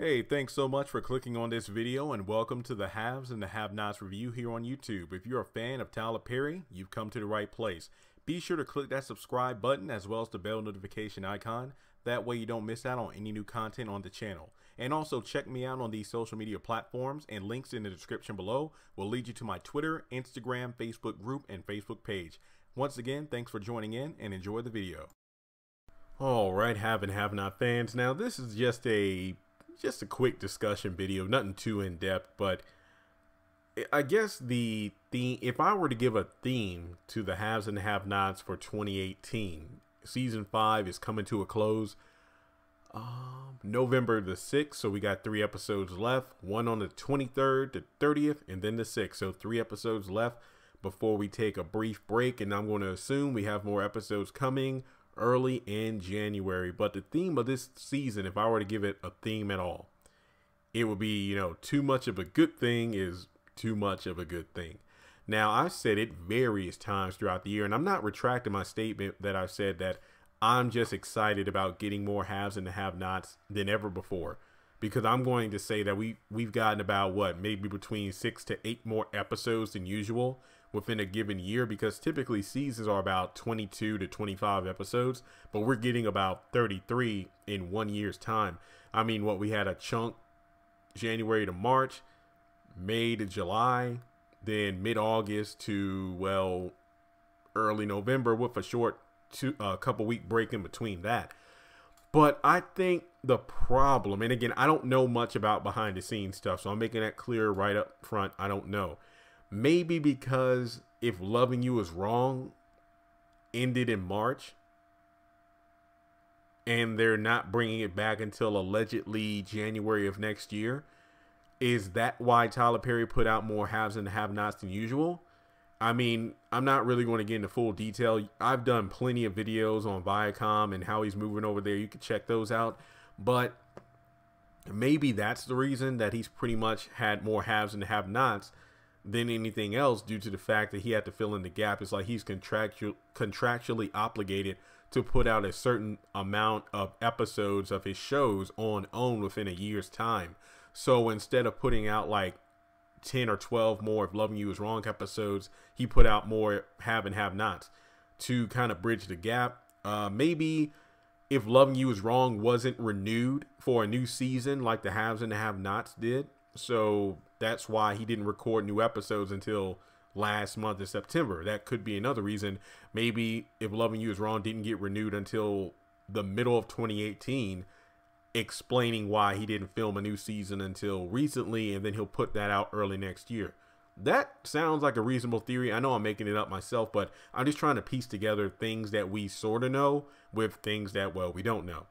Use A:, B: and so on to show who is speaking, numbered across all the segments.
A: Hey, thanks so much for clicking on this video and welcome to the Haves and the Have-Nots review here on YouTube. If you're a fan of Tyler Perry, you've come to the right place. Be sure to click that subscribe button as well as the bell notification icon. That way you don't miss out on any new content on the channel. And also check me out on these social media platforms, and links in the description below will lead you to my Twitter, Instagram, Facebook group, and Facebook page. Once again, thanks for joining in and enjoy the video. Alright, Have and Have-Not fans. Now this is just a quick discussion video, nothing too in-depth, but I guess the theme, if I were to give a theme to the Haves and the Have-Nots for 2018, season 5 is coming to a close November the 6th, so we got 3 episodes left, one on the 23rd, the 30th, and then the 6th, so 3 episodes left before we take a brief break, and I'm going to assume we have more episodes coming early in January. But the theme of this season, if I were to give it a theme at all, it would be, too much of a good thing is too much of a good thing. Now, I've said it various times throughout the year, and I'm not retracting my statement that I've said that I'm just excited about getting more haves and the have-nots than ever before, because I'm going to say that we've gotten about maybe between 6 to 8 more episodes than usual within a given year, because typically seasons are about 22 to 25 episodes, but we're getting about 33 in 1 year's time. I mean, we had a chunk January to March, May to July, then mid-August to, early November, with a short couple week break in between that. But I think the problem, and again, I don't know much about behind the scenes stuff, so I'm making that clear right up front. I don't know. Maybe because If Loving You Is Wrong ended in March and they're not bringing it back until allegedly January of next year, is that why Tyler Perry put out more haves and have-nots than usual? I mean, I'm not really going to get into full detail. I've done plenty of videos on Viacom and how he's moving over there. You can check those out. But maybe that's the reason that he's pretty much had more haves and have-nots than anything else, due to the fact that he had to fill in the gap. It's like he's contractually obligated to put out a certain amount of episodes of his shows on OWN within a year's time. So instead of putting out like 10 or 12 more If Loving You Is Wrong episodes, he put out more have and have-nots to kind of bridge the gap. Maybe If Loving You Is Wrong wasn't renewed for a new season like the haves and the have-nots did, so that's why he didn't record new episodes until last month in September. That could be another reason. Maybe If Loving You Is Wrong didn't get renewed until the middle of 2018, explaining why he didn't film a new season until recently, and then he'll put that out early next year. That sounds like a reasonable theory. I know I'm making it up myself, but I'm just trying to piece together things that we sort of know with things that, we don't know.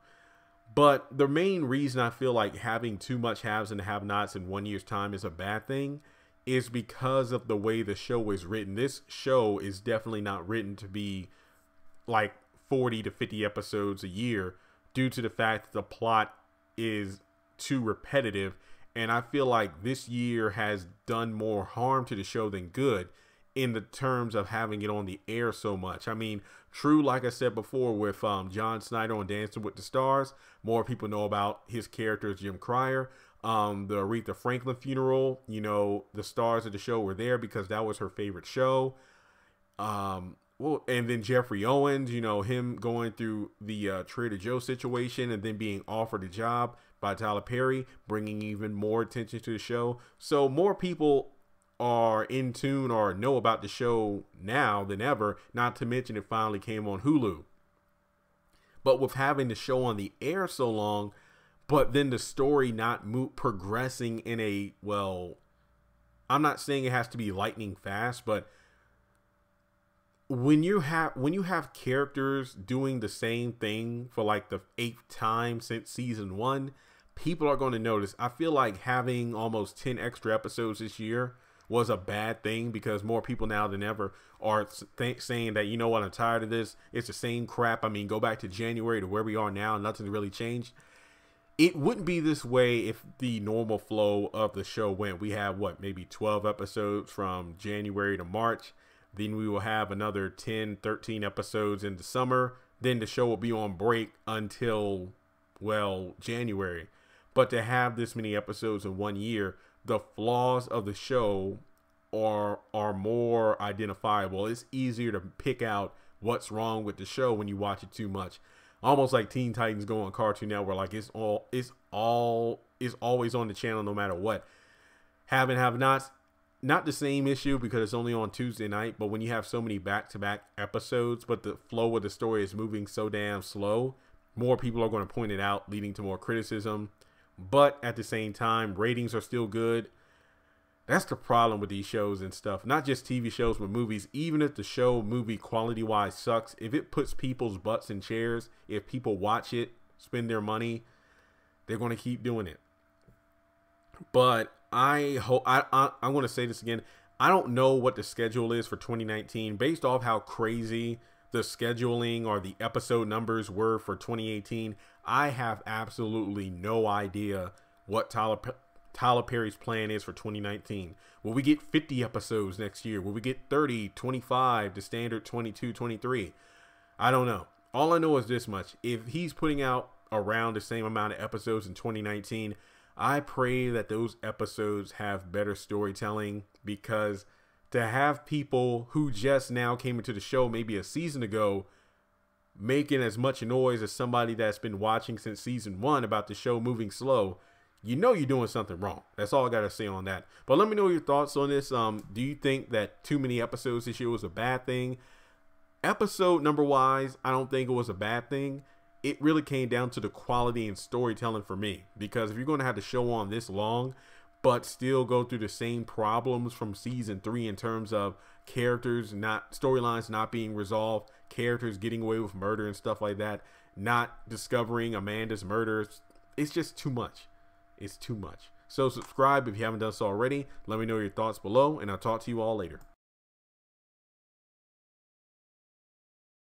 A: But the main reason I feel like having too much haves and have-nots in 1 year's time is a bad thing is because of the way the show is written. This show is definitely not written to be like 40 to 50 episodes a year, due to the fact that the plot is too repetitive. And I feel like this year has done more harm to the show than good in the terms of having it on the air so much. I mean, true, like I said before, with John Snyder on Dancing with the Stars, more people know about his character as Jim Cryer. The Aretha Franklin funeral, the stars of the show were there because that was her favorite show. And then Jeffrey Owens, him going through the Trader Joe situation and then being offered a job by Tyler Perry, bringing even more attention to the show. So more people are in tune or know about the show now than ever, not to mention it finally came on Hulu. But with having the show on the air so long, but then the story not progressing in a, I'm not saying it has to be lightning fast, but when you have characters doing the same thing for like the 8th time since season 1, people are going to notice. I feel like having almost 10 extra episodes this year was a bad thing, because more people now than ever are saying that, I'm tired of this. It's the same crap. I mean, go back to January to where we are now. Nothing's really changed. It wouldn't be this way if the normal flow of the show went. We have maybe 12 episodes from January to March. Then we will have another 10, 13 episodes in the summer. Then the show will be on break until, January. But to have this many episodes in 1 year, the flaws of the show are more identifiable. It's easier to pick out what's wrong with the show when you watch it too much. Almost like Teen Titans Go on Cartoon Network, like it's always on the channel no matter what. Have not the same issue because it's only on Tuesday night, but when you have so many back-to-back episodes, but the flow of the story is moving so damn slow, more people are going to point it out, leading to more criticism. But at the same time, ratings are still good. That's the problem with these shows and stuff. Not just TV shows, but movies. Even if the show, movie, quality-wise sucks, if it puts people's butts in chairs, if people watch it, spend their money, they're going to keep doing it. But I hope I'm going to say this again. I don't know what the schedule is for 2019 based off how crazy the scheduling or the episode numbers were for 2018. I have absolutely no idea what Tyler Perry's plan is for 2019. Will we get 50 episodes next year? Will we get 30, 25, the standard 22, 23? I don't know. All I know is this much. If he's putting out around the same amount of episodes in 2019, I pray that those episodes have better storytelling, because to have people who just now came into the show maybe a season ago making as much noise as somebody that's been watching since season 1 about the show moving slow, you know you're doing something wrong. That's all I got to say on that. But let me know your thoughts on this. Do you think that too many episodes this year was a bad thing? Episode number wise, I don't think it was a bad thing. It really came down to the quality and storytelling for me, because if you're going to have the show on this long but still go through the same problems from season 3 in terms of storylines not being resolved, characters getting away with murder and stuff like that, not discovering Amanda's murder, it's just too much. It's too much. So subscribe if you haven't done so already. Let me know your thoughts below, and I'll talk to you all later.